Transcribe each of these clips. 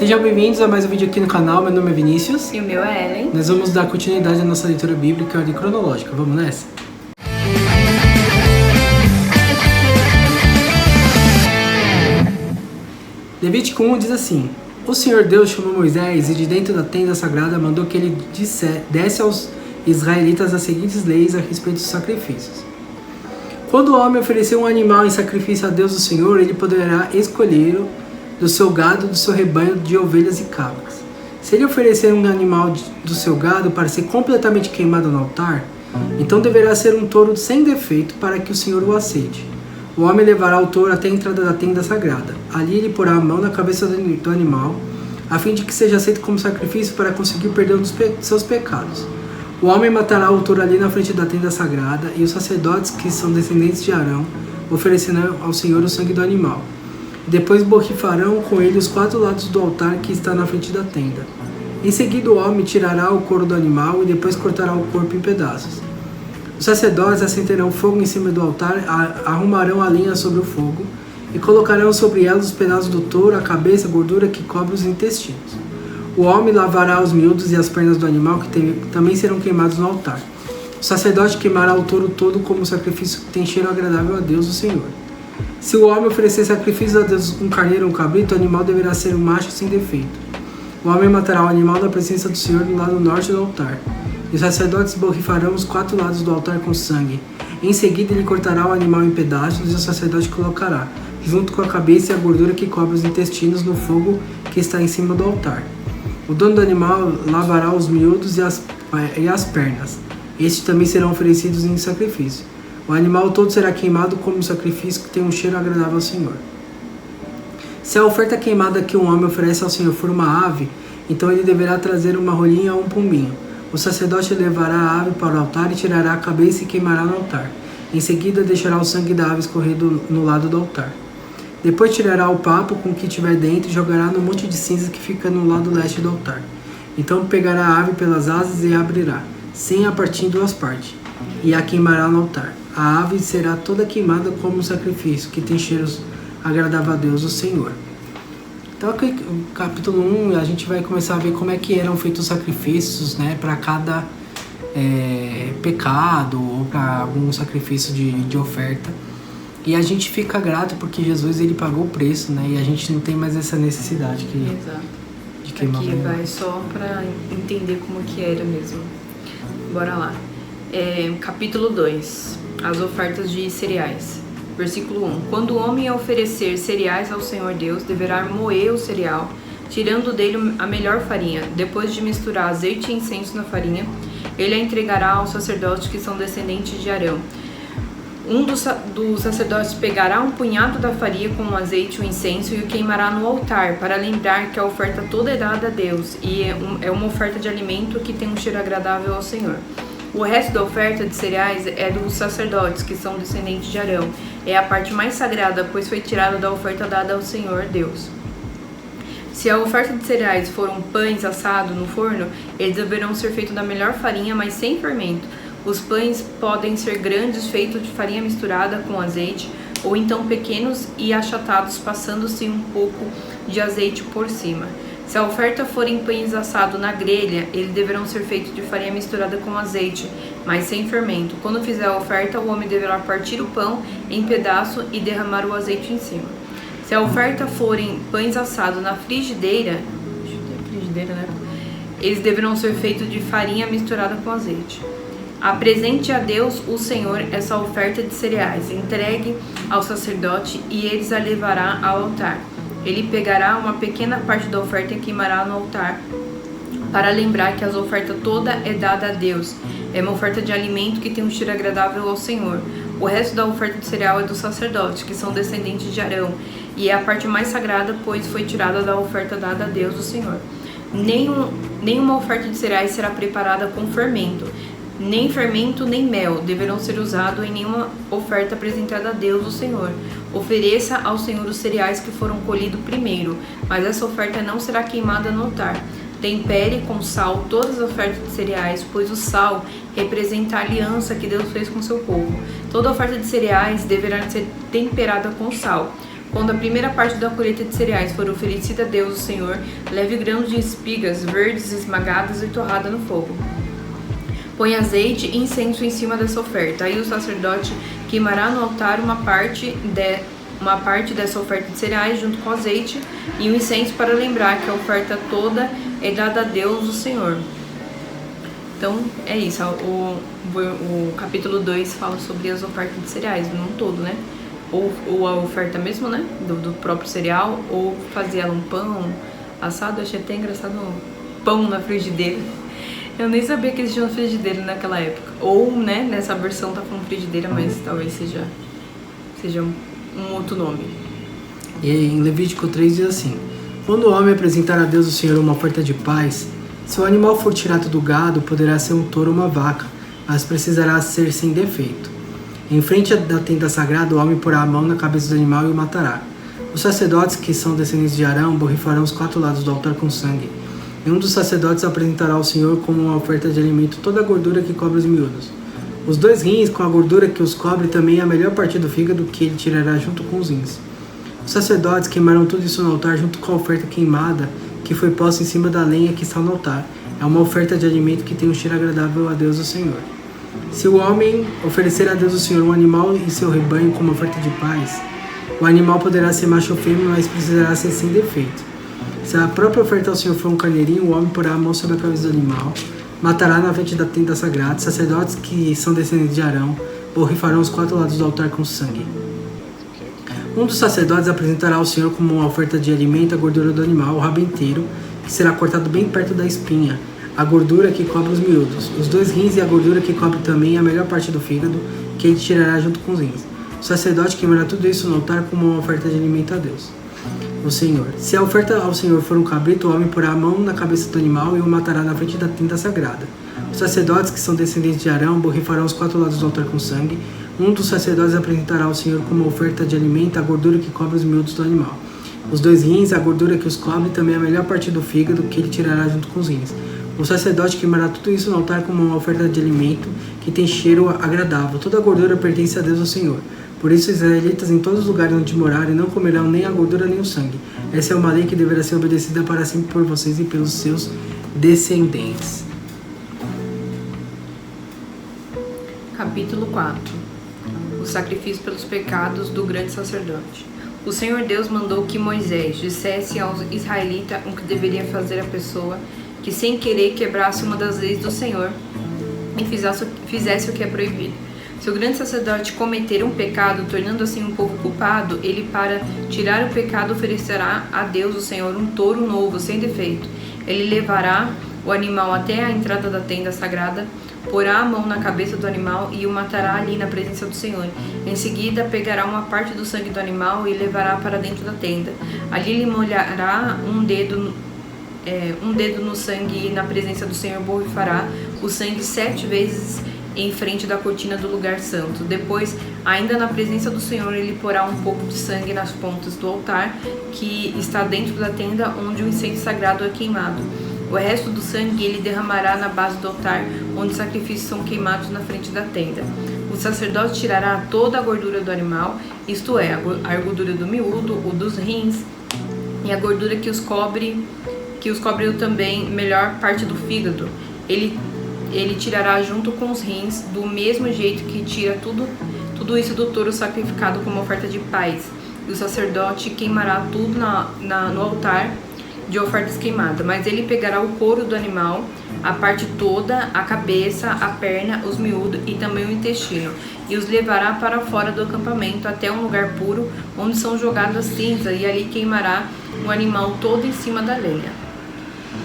Sejam bem-vindos a mais um vídeo aqui no canal. Meu nome é Vinícius. E o meu é Ellen. Nós vamos dar continuidade à nossa leitura bíblica ordem cronológica. Vamos nessa? Levítico 1 diz assim: O Senhor Deus chamou Moisés e de dentro da tenda sagrada mandou que ele desse aos israelitas as seguintes leis a respeito dos sacrifícios. Quando o homem oferecer um animal em sacrifício a Deus o Senhor, ele poderá escolher do seu gado, do seu rebanho de ovelhas e cabras. Se ele oferecer um animal do seu gado para ser completamente queimado no altar, então deverá ser um touro sem defeito para que o Senhor o aceite. O homem levará o touro até a entrada da tenda sagrada. Ali ele porá a mão na cabeça do animal, a fim de que seja aceito como sacrifício para conseguir o perdão dos seus pecados. O homem matará o touro ali na frente da tenda sagrada, e os sacerdotes, que são descendentes de Arão, oferecerão ao Senhor o sangue do animal. Depois borrifarão com ele os 4 lados do altar que está na frente da tenda. Em seguida o homem tirará o couro do animal e depois cortará o corpo em pedaços. Os sacerdotes acenderão fogo em cima do altar, arrumarão a lenha sobre o fogo e colocarão sobre ela os pedaços do touro, a cabeça, a gordura que cobre os intestinos. O homem lavará os miúdos e as pernas do animal, que também serão queimados no altar. O sacerdote queimará o touro todo como sacrifício que tem cheiro agradável a Deus, o Senhor. Se o homem oferecer sacrifício a Deus um carneiro ou um cabrito, o animal deverá ser um macho sem defeito. O homem matará o animal na presença do Senhor no lado norte do altar. E os sacerdotes borrifarão os 4 lados do altar com sangue. Em seguida ele cortará o animal em pedaços e o sacerdote colocará, junto com a cabeça e a gordura que cobre os intestinos, no fogo que está em cima do altar. O dono do animal lavará os miúdos e as pernas. Estes também serão oferecidos em sacrifício. O animal todo será queimado como sacrifício que tem um cheiro agradável ao Senhor. Se a oferta queimada que um homem oferece ao Senhor for uma ave, então ele deverá trazer uma rolinha ou um pombinho. O sacerdote levará a ave para o altar e tirará a cabeça e queimará no altar. Em seguida deixará o sangue da ave escorrer no lado do altar. Depois tirará o papo com o que tiver dentro e jogará no monte de cinza que fica no lado leste do altar. Então pegará a ave pelas asas e a abrirá, sem a partir em 2 partes, e a queimará no altar. A ave será toda queimada como um sacrifício, que tem cheiros agradável a Deus, o Senhor. Então, aqui, no capítulo 1, a gente vai começar a ver como é que eram feitos os sacrifícios, né, para cada pecado ou para algum sacrifício de oferta. E a gente fica grato porque Jesus ele pagou o preço, né, e a gente não tem mais essa necessidade de queimar. Aqui vai só para entender como que era mesmo. Bora lá. Capítulo 2. As ofertas de cereais. Versículo 1. Quando o homem oferecer cereais ao Senhor Deus, deverá moer o cereal, tirando dele a melhor farinha. Depois de misturar azeite e incenso na farinha, ele a entregará aos sacerdotes que são descendentes de Arão. Um dos sacerdotes pegará um punhado da farinha com o azeite e o incenso e o queimará no altar, para lembrar que a oferta toda é dada a Deus, e é uma oferta de alimento que tem um cheiro agradável ao Senhor. O resto da oferta de cereais é dos sacerdotes, que são descendentes de Arão. É a parte mais sagrada, pois foi tirada da oferta dada ao Senhor Deus. Se a oferta de cereais foram pães assados no forno, eles deverão ser feitos da melhor farinha, mas sem fermento. Os pães podem ser grandes, feitos de farinha misturada com azeite, ou então pequenos e achatados, passando-se um pouco de azeite por cima. Se a oferta forem pães assados na grelha, eles deverão ser feitos de farinha misturada com azeite, mas sem fermento. Quando fizer a oferta, o homem deverá partir o pão em pedaços e derramar o azeite em cima. Se a oferta forem pães assados na frigideira, né? Eles deverão ser feitos de farinha misturada com azeite. Apresente a Deus, o Senhor, essa oferta de cereais, entregue ao sacerdote e eles a levará ao altar. Ele pegará uma pequena parte da oferta e queimará no altar, para lembrar que a oferta toda é dada a Deus. É uma oferta de alimento que tem um cheiro agradável ao Senhor. O resto da oferta de cereal é dos sacerdotes, que são descendentes de Arão, e é a parte mais sagrada, pois foi tirada da oferta dada a Deus, o Senhor. Nenhuma oferta de cereais será preparada com fermento. Nem fermento, nem mel deverão ser usados em nenhuma oferta apresentada a Deus, o Senhor. Ofereça ao Senhor os cereais que foram colhidos primeiro, mas essa oferta não será queimada no altar. Tempere com sal todas as ofertas de cereais, pois o sal representa a aliança que Deus fez com seu povo. Toda oferta de cereais deverá ser temperada com sal. Quando a primeira parte da colheita de cereais for oferecida a Deus, o Senhor, leve grãos de espigas verdes esmagadas e torrada no fogo. Põe azeite e incenso em cima dessa oferta. Aí o sacerdote queimará no altar uma parte dessa oferta de cereais junto com o azeite e o incenso para lembrar que a oferta toda é dada a Deus, o Senhor. Então, é isso. O capítulo 2 fala sobre as ofertas de cereais, num todo, né? Ou a oferta mesmo, né? Do próprio cereal, ou fazer ela um pão assado. Eu achei até engraçado um pão na frigideira. Eu nem sabia que existia uma frigideira naquela época. Ou, né, nessa versão tá falando frigideira, mas talvez seja um outro nome. E em Levítico 3 diz assim: quando o homem apresentar a Deus o Senhor uma oferta de paz, se o animal for tirado do gado, poderá ser um touro ou uma vaca, mas precisará ser sem defeito. Em frente da tenda sagrada, o homem porá a mão na cabeça do animal e o matará. Os sacerdotes, que são descendentes de Arão, borrifarão os 4 lados do altar com sangue. E um dos sacerdotes apresentará ao Senhor como uma oferta de alimento toda a gordura que cobre os miúdos. Os 2 rins com a gordura que os cobre também é a melhor parte do fígado que ele tirará junto com os rins. Os sacerdotes queimarão tudo isso no altar junto com a oferta queimada que foi posta em cima da lenha que está no altar. É uma oferta de alimento que tem um cheiro agradável a Deus o Senhor. Se o homem oferecer a Deus o Senhor um animal e seu rebanho como oferta de paz, o animal poderá ser macho ou fêmea, mas precisará ser sem defeito. Se a própria oferta ao Senhor for um carneirinho, o homem porá a mão sobre a cabeça do animal, matará na frente da tenda sagrada. Sacerdotes, que são descendentes de Arão, borrifarão os 4 lados do altar com sangue. Um dos sacerdotes apresentará ao Senhor como uma oferta de alimento a gordura do animal, o rabo inteiro, que será cortado bem perto da espinha, a gordura que cobre os miúdos, os 2 rins e a gordura que cobre também a melhor parte do fígado, que ele tirará junto com os rins. O sacerdote queimará tudo isso no altar como uma oferta de alimento a Deus, o Senhor. Se a oferta ao Senhor for um cabrito, o homem porá a mão na cabeça do animal e o matará na frente da tenda sagrada. Os sacerdotes, que são descendentes de Arão, borrifarão os 4 lados do altar com sangue. Um dos sacerdotes apresentará ao Senhor como oferta de alimento a gordura que cobre os miúdos do animal. Os 2 rins, a gordura que os cobre, também a melhor parte do fígado, que ele tirará junto com os rins. O sacerdote queimará tudo isso no altar como uma oferta de alimento que tem cheiro agradável. Toda a gordura pertence a Deus, o Senhor. Por isso, os israelitas, em todos os lugares onde morarem, não comerão nem a gordura nem o sangue. Essa é uma lei que deverá ser obedecida para sempre por vocês e pelos seus descendentes. Capítulo 4. O sacrifício pelos pecados do grande sacerdote. O Senhor Deus mandou que Moisés dissesse aos israelitas o que deveria fazer a pessoa que sem querer quebrasse uma das leis do Senhor e fizesse o que é proibido. Se o grande sacerdote cometer um pecado, tornando assim um povo culpado, ele, para tirar o pecado, oferecerá a Deus, o Senhor, um touro novo, sem defeito. Ele levará o animal até a entrada da tenda sagrada, porá a mão na cabeça do animal e o matará ali na presença do Senhor. Em seguida, pegará uma parte do sangue do animal e levará para dentro da tenda. Ali ele molhará um dedo no sangue e na presença do Senhor borrifará o sangue 7 vezes em frente da cortina do lugar santo. Depois, ainda na presença do Senhor, ele porá um pouco de sangue nas pontas do altar que está dentro da tenda onde o incenso sagrado é queimado. O resto do sangue ele derramará na base do altar onde os sacrifícios são queimados na frente da tenda. O sacerdote tirará toda a gordura do animal, isto é, a gordura do miúdo, o dos rins e a gordura que os cobre também melhor parte do fígado. Ele tirará junto com os rins, do mesmo jeito que tira tudo isso do touro sacrificado como oferta de paz. E o sacerdote queimará tudo no altar de ofertas queimadas, mas ele pegará o couro do animal, a parte toda, a cabeça, a perna, os miúdos e também o intestino, e os levará para fora do acampamento até um lugar puro, onde são jogadas as cinzas, e ali queimará o animal todo em cima da lenha.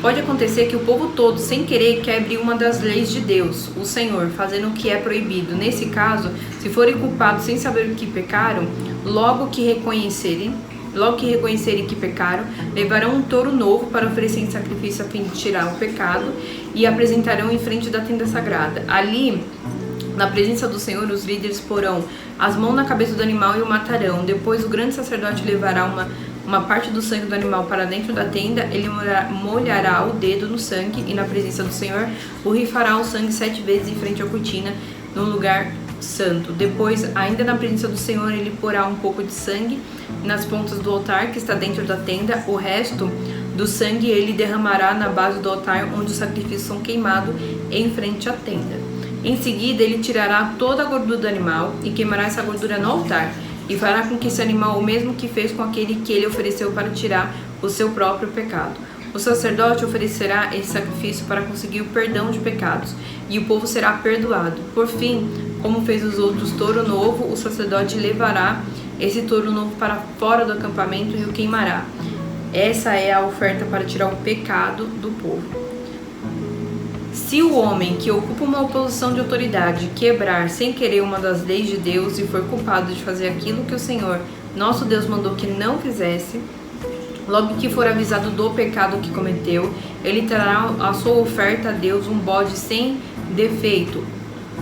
Pode acontecer que o povo todo, sem querer, quebre uma das leis de Deus, o Senhor, fazendo o que é proibido. Nesse caso, se forem culpados sem saber o que pecaram, logo que reconhecerem que pecaram, levarão um touro novo para oferecer em sacrifício a fim de tirar o pecado e apresentarão em frente da tenda sagrada. Ali, na presença do Senhor, os líderes porão as mãos na cabeça do animal e o matarão. Depois, o grande sacerdote levará uma parte do sangue do animal para dentro da tenda, ele molhará o dedo no sangue e na presença do Senhor borrifará o sangue 7 vezes em frente à cortina no lugar santo. Depois, ainda na presença do Senhor, ele porá um pouco de sangue nas pontas do altar que está dentro da tenda. O resto do sangue ele derramará na base do altar onde os sacrifícios são queimados, em frente à tenda. Em seguida, ele tirará toda a gordura do animal e queimará essa gordura no altar, e fará com que esse animal, o mesmo que fez com aquele que ele ofereceu para tirar o seu próprio pecado. O sacerdote oferecerá esse sacrifício para conseguir o perdão de pecados, e o povo será perdoado. Por fim, como fez os outros touro novo, o sacerdote levará esse touro novo para fora do acampamento e o queimará. Essa é a oferta para tirar o pecado do povo. Se o homem que ocupa uma posição de autoridade quebrar sem querer uma das leis de Deus e for culpado de fazer aquilo que o Senhor, nosso Deus, mandou que não fizesse, logo que for avisado do pecado que cometeu, ele trará a sua oferta a Deus, um bode sem defeito.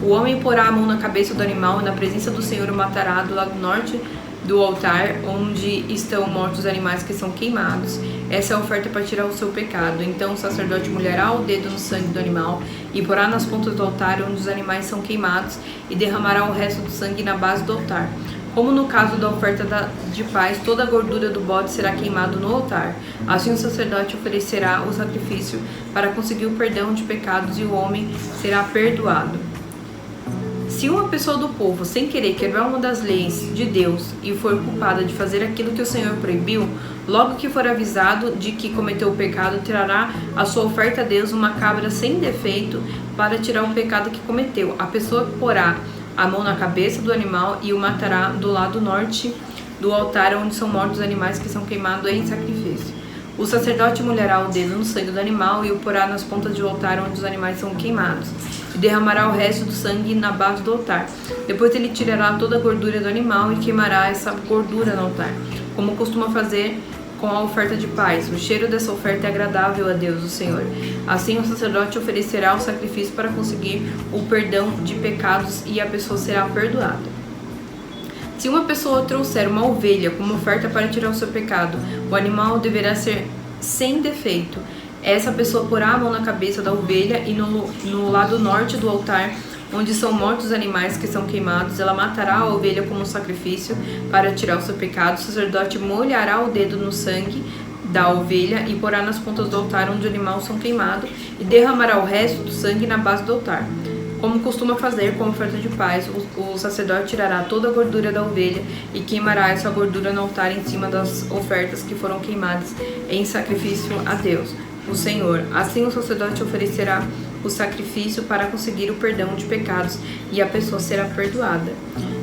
O homem porá a mão na cabeça do animal e na presença do Senhor o matará do lado norte do altar, onde estão mortos os animais que são queimados. Essa é a oferta para tirar o seu pecado. Então o sacerdote molhará o dedo no sangue do animal e porá nas pontas do altar onde os animais são queimados e derramará o resto do sangue na base do altar. Como no caso da oferta de paz, toda a gordura do bode será queimada no altar. Assim o sacerdote oferecerá o sacrifício para conseguir o perdão de pecados e o homem será perdoado. Se uma pessoa do povo, sem querer, quebrar uma das leis de Deus e for culpada de fazer aquilo que o Senhor proibiu, logo que for avisado de que cometeu o pecado, trará a sua oferta a Deus uma cabra sem defeito para tirar o pecado que cometeu. A pessoa porá a mão na cabeça do animal e o matará do lado norte do altar onde são mortos os animais que são queimados em sacrifício. O sacerdote molhará o dedo no sangue do animal e o porá nas pontas do altar onde os animais são queimados, e derramará o resto do sangue na base do altar. Depois ele tirará toda a gordura do animal e queimará essa gordura no altar, como costuma fazer com a oferta de paz. O cheiro dessa oferta é agradável a Deus, o Senhor. Assim o sacerdote oferecerá o sacrifício para conseguir o perdão de pecados e a pessoa será perdoada. Se uma pessoa trouxer uma ovelha como oferta para tirar o seu pecado, o animal deverá ser sem defeito. Essa pessoa porá a mão na cabeça da ovelha e no lado norte do altar, onde são mortos os animais que são queimados, ela matará a ovelha como um sacrifício para tirar o seu pecado. O sacerdote molhará o dedo no sangue da ovelha e porá nas pontas do altar onde os animais são queimados e derramará o resto do sangue na base do altar. Como costuma fazer com a oferta de paz, o sacerdote tirará toda a gordura da ovelha e queimará essa gordura no altar em cima das ofertas que foram queimadas em sacrifício a Deus, o Senhor. Assim o sacerdote oferecerá o sacrifício para conseguir o perdão de pecados e a pessoa será perdoada.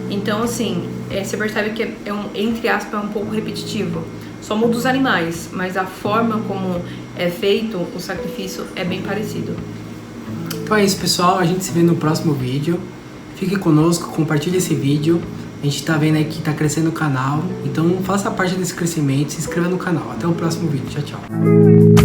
Então, assim, você percebe que entre aspas, é um pouco repetitivo. Só muda os animais, mas a forma como é feito o sacrifício é bem parecido. Então é isso, pessoal. A gente se vê no próximo vídeo. Fique conosco, compartilhe esse vídeo. A gente tá vendo aí que tá crescendo o canal. Então faça parte desse crescimento, se inscreva no canal. Até o próximo vídeo. Tchau, tchau.